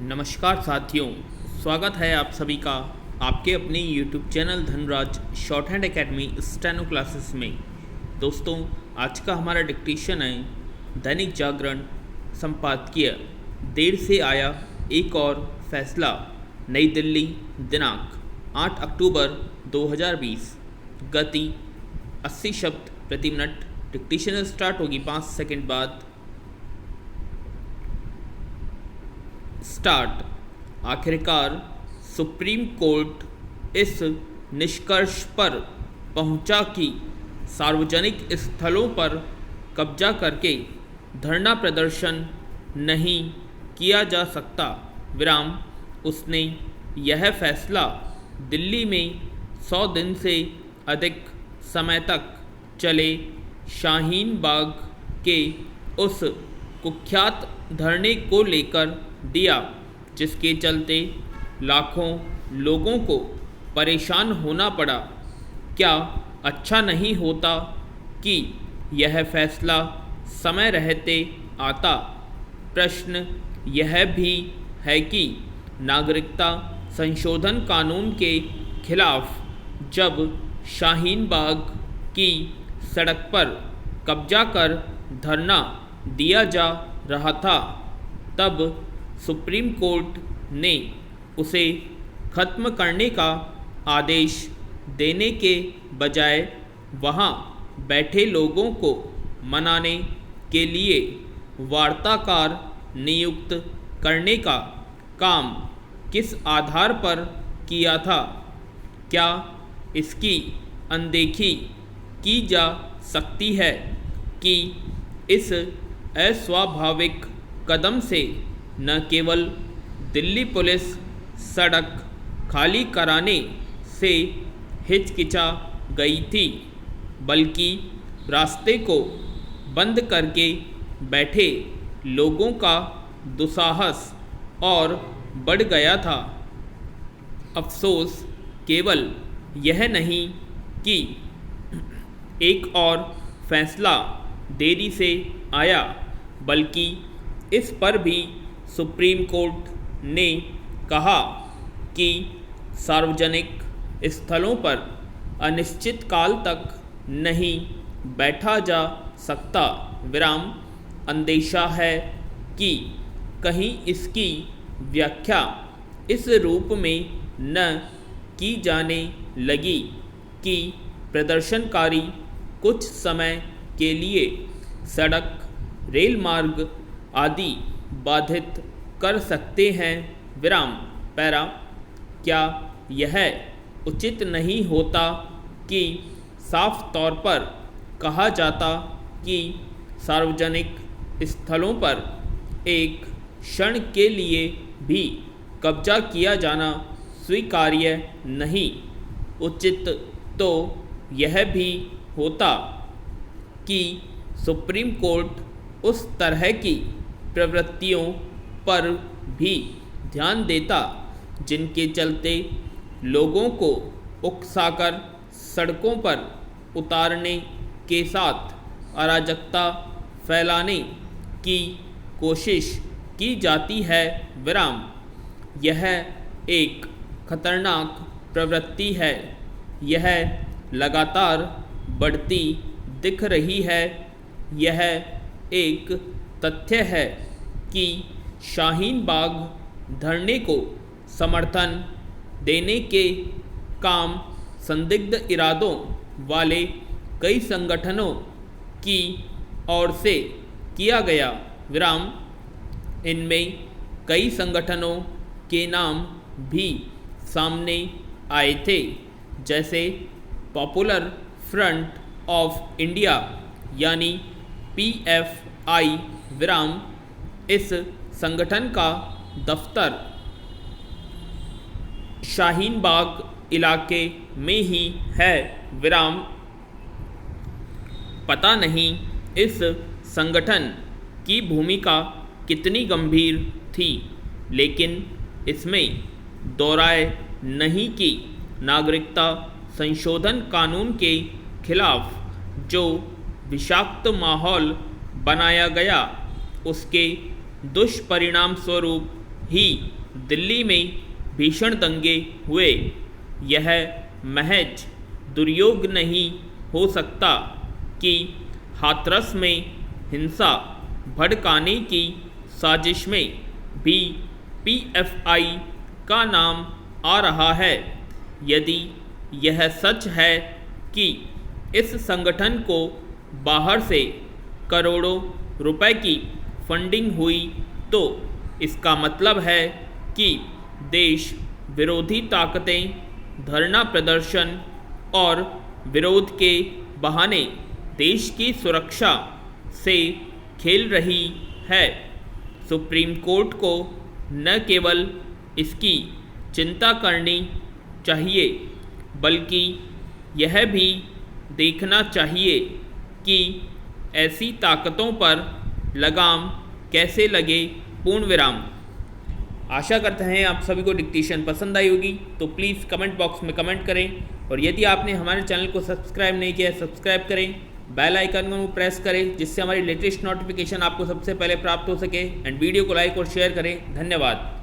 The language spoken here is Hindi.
नमस्कार साथियों, स्वागत है आप सभी का आपके अपने YouTube channel Dhanraj short hand academy steno classes में। दोस्तों, आज का हमारा डिक्टेशन है दैनिक जागरण संपादकीय देर से आया एक और फैसला, नई दिल्ली, दिनांक 8 अक्टूबर 2020, गति 80 शब्द प्रति मिनट। डिक्टेशन स्टार्ट होगी 5 सेकंड बाद। स्टार्ट। आखिरकार सुप्रीम कोर्ट इस निष्कर्ष पर पहुंचा कि सार्वजनिक स्थलों पर कब्जा करके धरना प्रदर्शन नहीं किया जा सकता। विराम। उसने यह फैसला दिल्ली में 100 दिन से अधिक समय तक चले शाहीन बाग के उस कुख्यात धरने को लेकर दिया जिसके चलते लाखों लोगों को परेशान होना पड़ा। क्या अच्छा नहीं होता कि यह फैसला समय रहते आता? प्रश्न यह भी है कि नागरिकता संशोधन कानून के खिलाफ जब शाहीन बाग की सड़क पर कब्जा कर धरना दिया जा रहा था, तब सुप्रीम कोर्ट ने उसे खत्म करने का आदेश देने के बजाय वहां बैठे लोगों को मनाने के लिए वार्ताकार नियुक्त करने का काम किस आधार पर किया था? क्या इसकी अनदेखी की जा सकती है कि इस अस्वाभाविक कदम से न केवल दिल्ली पुलिस सड़क खाली कराने से हिचकिचा गई थी, बल्कि रास्ते को बंद करके बैठे लोगों का दुस्साहस और बढ़ गया था। अफसोस केवल यह नहीं कि एक और फैसला देरी से आया, बल्कि इस पर भी सुप्रीम कोर्ट ने कहा कि सार्वजनिक स्थलों पर अनिश्चित काल तक नहीं बैठा जा सकता। विराम। अंदेशा है कि कहीं इसकी व्याख्या इस रूप में न की जाने लगी कि प्रदर्शनकारी कुछ समय के लिए सड़क, रेल मार्ग आदि बाधित कर सकते हैं। विराम। पैरा। क्या यह उचित नहीं होता कि साफ तौर पर कहा जाता कि सार्वजनिक स्थलों पर एक क्षण के लिए भी कब्जा किया जाना स्वीकार्य नहीं? उचित तो यह भी होता कि सुप्रीम कोर्ट उस तरह की प्रवृत्तियों पर भी ध्यान देता जिनके चलते लोगों को उकसाकर सड़कों पर उतारने के साथ अराजकता फैलाने की कोशिश की जाती है। विराम। यह एक खतरनाक प्रवृत्ति है। यह लगातार बढ़ती दिख रही है। यह एक तथ्य है कि शाहीन बाग धरने को समर्थन देने के काम संदिग्ध इरादों वाले कई संगठनों की ओर से किया गया। विराम। इनमें कई संगठनों के नाम भी सामने आए थे, जैसे पॉपुलर फ्रंट ऑफ इंडिया यानी PFI। विराम। इस संगठन का दफ्तर शाहीन बाग इलाके में ही है। विराम। पता नहीं इस संगठन की भूमिका कितनी गंभीर थी, लेकिन इसमें दोहराए नहीं कि नागरिकता संशोधन कानून के खिलाफ जो विषाक्त माहौल बनाया गया, उसके दुष्परिणाम स्वरूप ही दिल्ली में भीषण दंगे हुए। यह महज दुर्योग नहीं हो सकता कि हाथरस में हिंसा भड़काने की साजिश में भी पीएफआई का नाम आ रहा है। यदि यह सच है कि इस संगठन को बाहर से करोड़ों रुपए की फंडिंग हुई, तो इसका मतलब है कि देश विरोधी ताकतें धरना प्रदर्शन और विरोध के बहाने देश की सुरक्षा से खेल रही है। सुप्रीम कोर्ट को न केवल इसकी चिंता करनी चाहिए, बल्कि यह भी देखना चाहिए कि ऐसी ताकतों पर लगाम कैसे लगे। पूर्ण विराम। आशा करते हैं आप सभी को डिक्टेशन पसंद आई होगी, तो प्लीज़ कमेंट बॉक्स में कमेंट करें, और यदि आपने हमारे चैनल को सब्सक्राइब नहीं किया है सब्सक्राइब करें, बेल आइकन को प्रेस करें जिससे हमारी लेटेस्ट नोटिफिकेशन आपको सबसे पहले प्राप्त हो सके, एंड वीडियो को लाइक और शेयर करें। धन्यवाद।